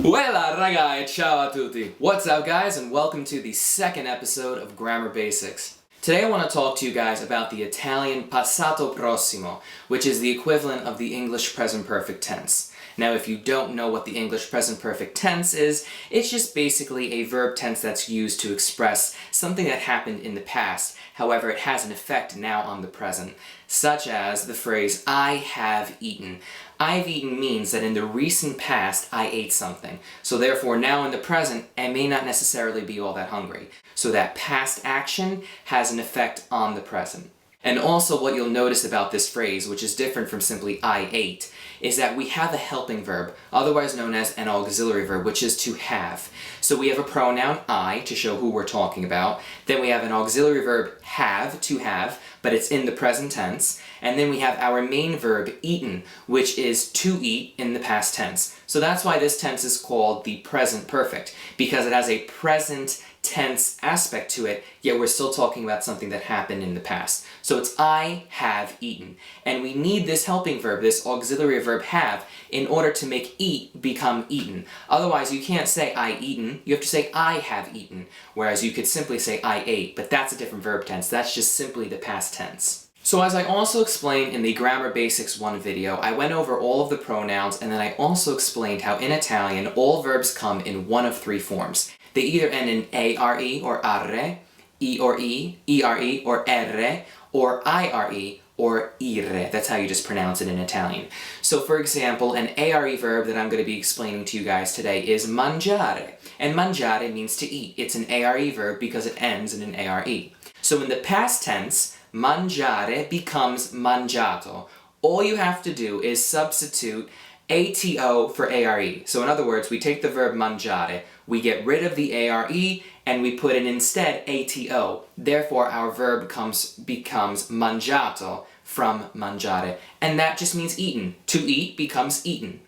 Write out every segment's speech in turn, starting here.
Weilà ragazzi, ciao a tutti! What's up guys, and welcome to the second episode of Grammar Basics. Today I want to talk to you guys about the Italian Passato Prossimo, which is the equivalent of the English present perfect tense. Now if you don't know what the English present perfect tense is, it's just basically a verb tense that's used to express something that happened in the past, however it has an effect now on the present, such as the phrase, I have eaten. I've eaten means that in the recent past I ate something, so therefore now in the present I may not necessarily be all that hungry. So that past action has an effect on the present. And also what you'll notice about this phrase, which is different from simply I ate, is that we have a helping verb, otherwise known as an auxiliary verb, which is to have. So we have a pronoun I to show who we're talking about, then we have an auxiliary verb have, to have, but it's in the present tense, and then we have our main verb eaten, which is to eat in the past tense. So that's why this tense is called the present perfect, because it has a present tense aspect to it, yet we're still talking about something that happened in the past. So it's I have eaten. And we need this helping verb, this auxiliary verb have, in order to make eat become eaten. Otherwise you can't say I eaten, you have to say I have eaten. Whereas you could simply say I ate, but that's a different verb tense. That's just simply the past tense. So as I also explained in the Grammar Basics 1 video, I went over all of the pronouns and then I also explained how in Italian all verbs come in one of three forms. They either end in are or arre, I or ere or erre, or ire or ire. That's how you just pronounce it in Italian. So for example, an are verb that I'm going to be explaining to you guys today is mangiare. And mangiare means to eat. It's an are verb because it ends in an are. So in the past tense, mangiare becomes mangiato. All you have to do is substitute ato for are. So in other words, we take the verb mangiare, we get rid of the are, and we put in instead ato. Therefore, our verb becomes mangiato from mangiare. And that just means eaten. To eat becomes eaten.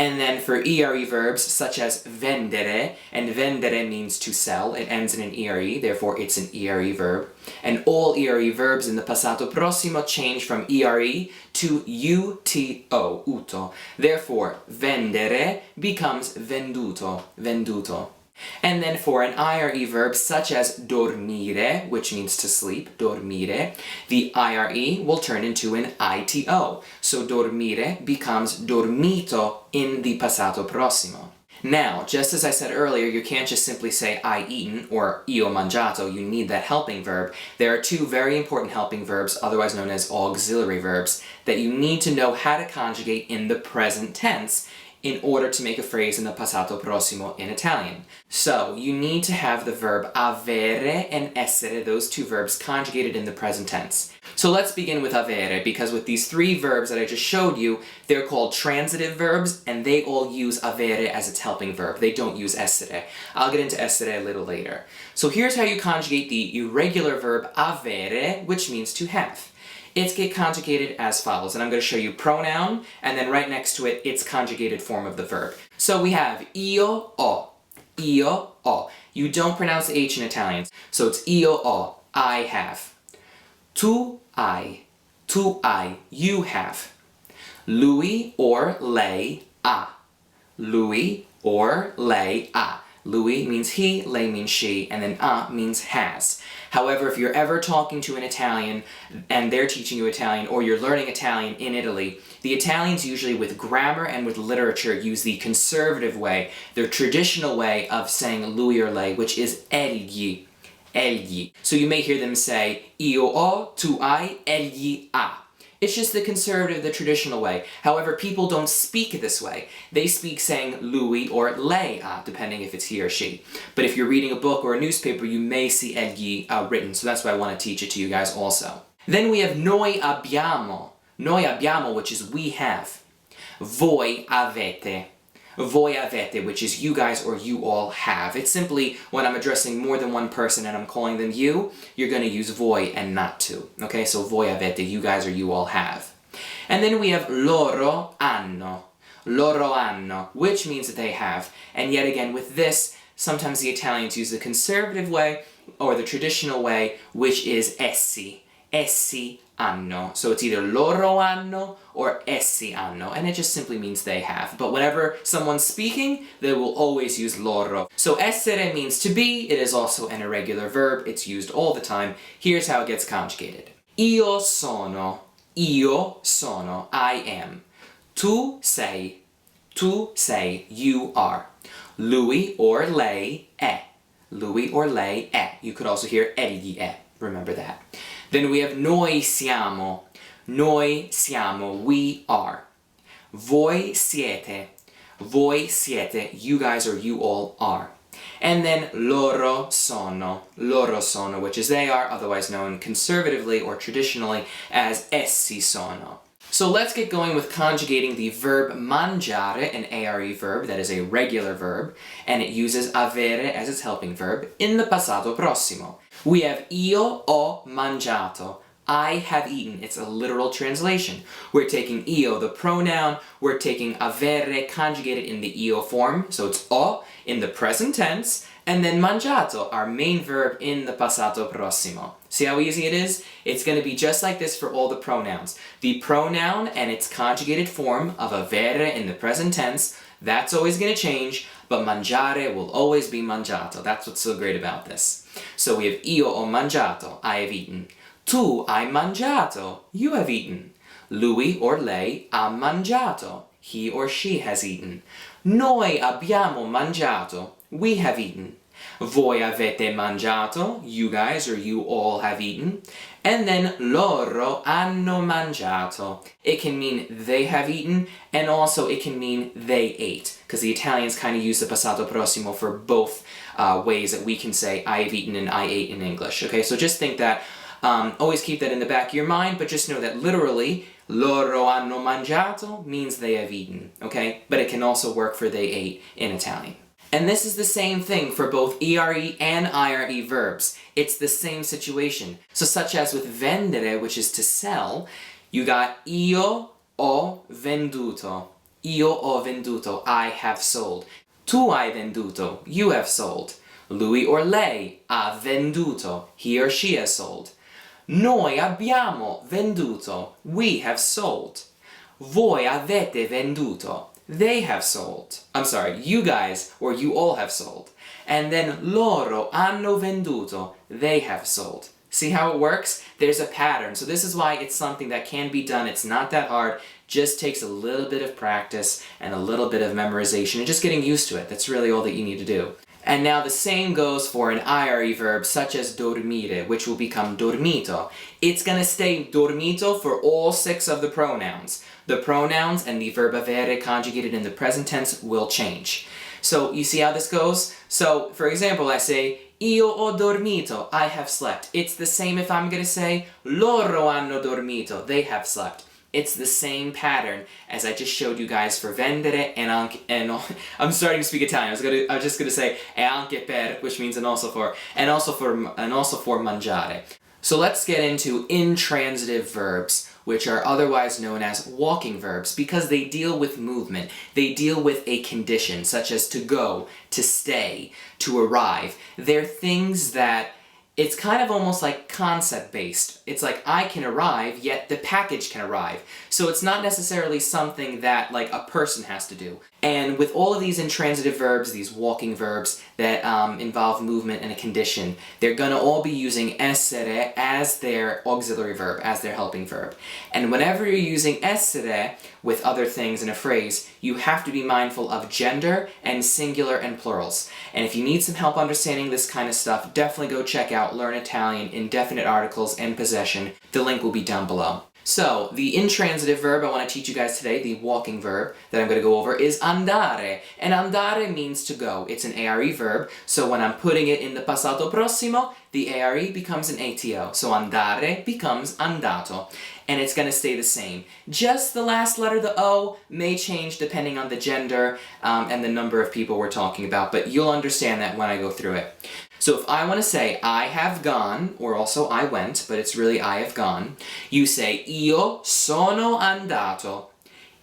And then for ere verbs such as vendere, and vendere means to sell, it ends in an ere, therefore it's an ere verb. And all ere verbs in the passato prossimo change from ere to uto, uto. Therefore, vendere becomes venduto, venduto. And then for an ire verb such as dormire, which means to sleep, dormire, the ire will turn into an ito. So dormire becomes dormito in the passato prossimo. Now, just as I said earlier, you can't just simply say I eaten or io mangiato, you need that helping verb. There are two very important helping verbs, otherwise known as auxiliary verbs, that you need to know how to conjugate in the present tense in order to make a phrase in the passato prossimo in Italian. So, you need to have the verb avere and essere, those two verbs, conjugated in the present tense. So let's begin with avere, because with these three verbs that I just showed you, they're called transitive verbs, and they all use avere as its helping verb. They don't use essere. I'll get into essere a little later. So here's how you conjugate the irregular verb avere, which means to have. It's get conjugated as follows, and I'm going to show you pronoun, and then right next to it, its conjugated form of the verb. So we have io ho, io ho. You don't pronounce the H in Italian, so it's io ho, I have. Tu hai, you have. Lui or lei ha. Lui or lei ha. Lui means he, lei means she, and then a means has. However, if you're ever talking to an Italian and they're teaching you Italian, or you're learning Italian in Italy, the Italians usually with grammar and with literature use the conservative way, their traditional way of saying lui or lei, which is egli, egli. So you may hear them say io ho, tu hai, egli ha. It's just the conservative, the traditional way. However, people don't speak this way. They speak saying lui or lei, depending if it's he or she. But if you're reading a book or a newspaper, you may see egli written, so that's why I want to teach it to you guys also. Then we have noi abbiamo, which is we have. Voi avete. Voi avete, which is you guys or you all have. It's simply when I'm addressing more than one person and I'm calling them you, you're going to use voi and not to. Okay, so voi avete, you guys or you all have. And then we have loro hanno, which means that they have. And yet again, with this, sometimes the Italians use the conservative way or the traditional way, which is essi hanno. So it's either loro hanno or essi hanno, and it just simply means they have. But whenever someone's speaking, they will always use loro. So essere means to be. It is also an irregular verb. It's used all the time. Here's how it gets conjugated. Io sono, I am. Tu sei, you are. Lui or lei è. Lui or lei è. You could also hear egli è. Remember that. Then we have noi siamo, we are. Voi siete, you guys or you all are. And then loro sono, which is they are, otherwise known conservatively or traditionally as essi sono. So let's get going with conjugating the verb mangiare, an ARE verb that is a regular verb, and it uses avere as its helping verb in the passato prossimo. We have io ho mangiato. I have eaten. It's a literal translation. We're taking io, the pronoun, we're taking avere conjugated in the io form, so it's ho in the present tense, and then mangiato, our main verb in the passato prossimo. See how easy it is? It's going to be just like this for all the pronouns. The pronoun and its conjugated form of avere in the present tense, that's always going to change, but mangiare will always be mangiato. That's what's so great about this. So we have io ho mangiato, I have eaten. Tu hai mangiato, you have eaten. Lui or lei ha mangiato, he or she has eaten. Noi abbiamo mangiato, we have eaten. Voi avete mangiato, you guys or you all have eaten. And then loro hanno mangiato. It can mean they have eaten, and also it can mean they ate, because the Italians kind of use the passato prossimo for both ways that we can say I have eaten and I ate in English. Okay, so just think that, always keep that in the back of your mind, but just know that literally loro hanno mangiato means they have eaten, okay? But it can also work for they ate in Italian. And this is the same thing for both ERE and IRE verbs. It's the same situation. So such as with vendere, which is to sell, you got io ho venduto. Io ho venduto, I have sold. Tu hai venduto, you have sold. Lui or lei ha venduto, he or she has sold. Noi abbiamo venduto, we have sold. Voi avete venduto, they have sold. I'm sorry, you guys or you all have sold. And then loro hanno venduto, they have sold. See how it works? There's a pattern. So this is why it's something that can be done. It's not that hard. Just takes a little bit of practice and a little bit of memorization and just getting used to it. That's really all that you need to do. And now the same goes for an IRE verb such as dormire, which will become dormito. It's going to stay dormito for all 6 of the pronouns. The pronouns and the verb avere conjugated in the present tense will change. So you see how this goes? So for example, I say io ho dormito, I have slept. It's the same if I'm going to say loro hanno dormito, they have slept. It's the same pattern as I just showed you guys for vendere and I'm starting to speak Italian. I was just gonna say e anche per, which means and also for mangiare. So let's get into intransitive verbs, which are otherwise known as walking verbs because they deal with movement. They deal with a condition such as to go, to stay, to arrive. They're things that it's kind of almost like concept-based. It's like I can arrive, yet the package can arrive. So it's not necessarily something that like a person has to do. And with all of these intransitive verbs, these walking verbs that involve movement and a condition, they're gonna all be using essere as their auxiliary verb, as their helping verb. And whenever you're using essere with other things in a phrase, you have to be mindful of gender and singular and plurals. And if you need some help understanding this kind of stuff, definitely go check out Learn Italian, Indefinite Articles, and Possession. The link will be down below. So, the intransitive verb I want to teach you guys today, the walking verb that I'm going to go over, is andare. And andare means to go. It's an ARE verb, so when I'm putting it in the passato prossimo, the ARE becomes an ATO. So andare becomes andato. And it's going to stay the same. Just the last letter, the O, may change depending on the gender and the number of people we're talking about, but you'll understand that when I go through it. So if I want to say I have gone, or also I went, but it's really I have gone, you say io sono andato.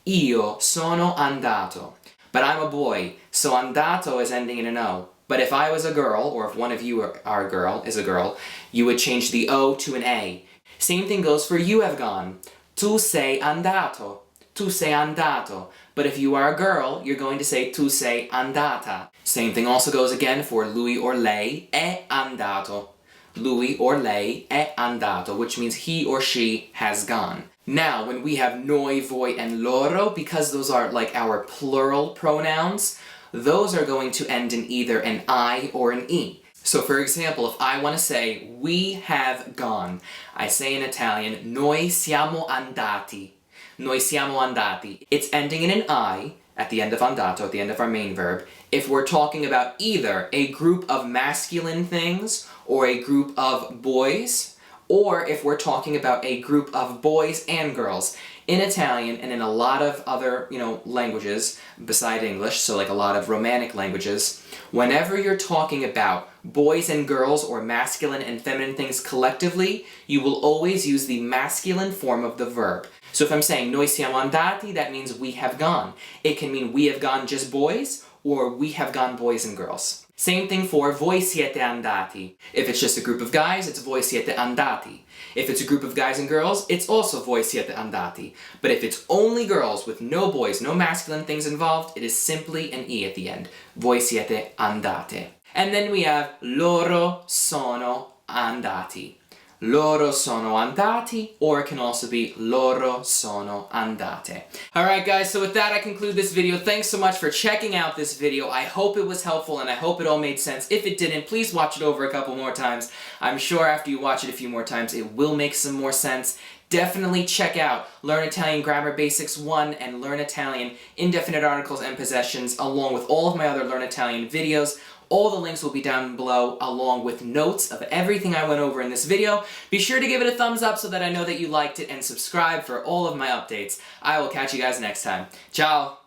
Io sono andato. But I'm a boy, so andato is ending in an O. But if I was a girl, or if one of you are a girl, is a girl, you would change the O to an A. Same thing goes for you have gone. Tu sei andato. Tu sei andato. But if you are a girl, you're going to say tu sei andata. Same thing also goes again for lui or lei è andato. Lui or lei è andato, which means he or she has gone. Now, when we have noi, voi, and loro, because those are like our plural pronouns, those are going to end in either an I or an E. So for example, if I want to say, we have gone, I say in Italian, noi siamo andati. Noi siamo andati. It's ending in an I at the end of andato, at the end of our main verb, if we're talking about either a group of masculine things or a group of boys, or if we're talking about a group of boys and girls. In Italian and in a lot of other, languages beside English, so like a lot of Romanic languages, whenever you're talking about boys and girls or masculine and feminine things collectively, you will always use the masculine form of the verb. So if I'm saying noi siamo andati, that means we have gone. It can mean we have gone just boys, or we have gone boys and girls. Same thing for voi siete andati. If it's just a group of guys, it's voi siete andati. If it's a group of guys and girls, it's also voi siete andati. But if it's only girls with no boys, no masculine things involved, it is simply an E at the end. Voi siete andate. And then we have loro sono andati. Loro sono andati, or it can also be loro sono andate. Alright guys, so with that I conclude this video. Thanks so much for checking out this video. I hope it was helpful and I hope it all made sense. If it didn't, please watch it over a couple more times. I'm sure after you watch it a few more times it will make some more sense. Definitely check out Learn Italian Grammar Basics 1 and Learn Italian Indefinite Articles and Possessions along with all of my other Learn Italian videos. All the links will be down below along with notes of everything I went over in this video. Be sure to give it a thumbs up so that I know that you liked it and subscribe for all of my updates. I will catch you guys next time. Ciao!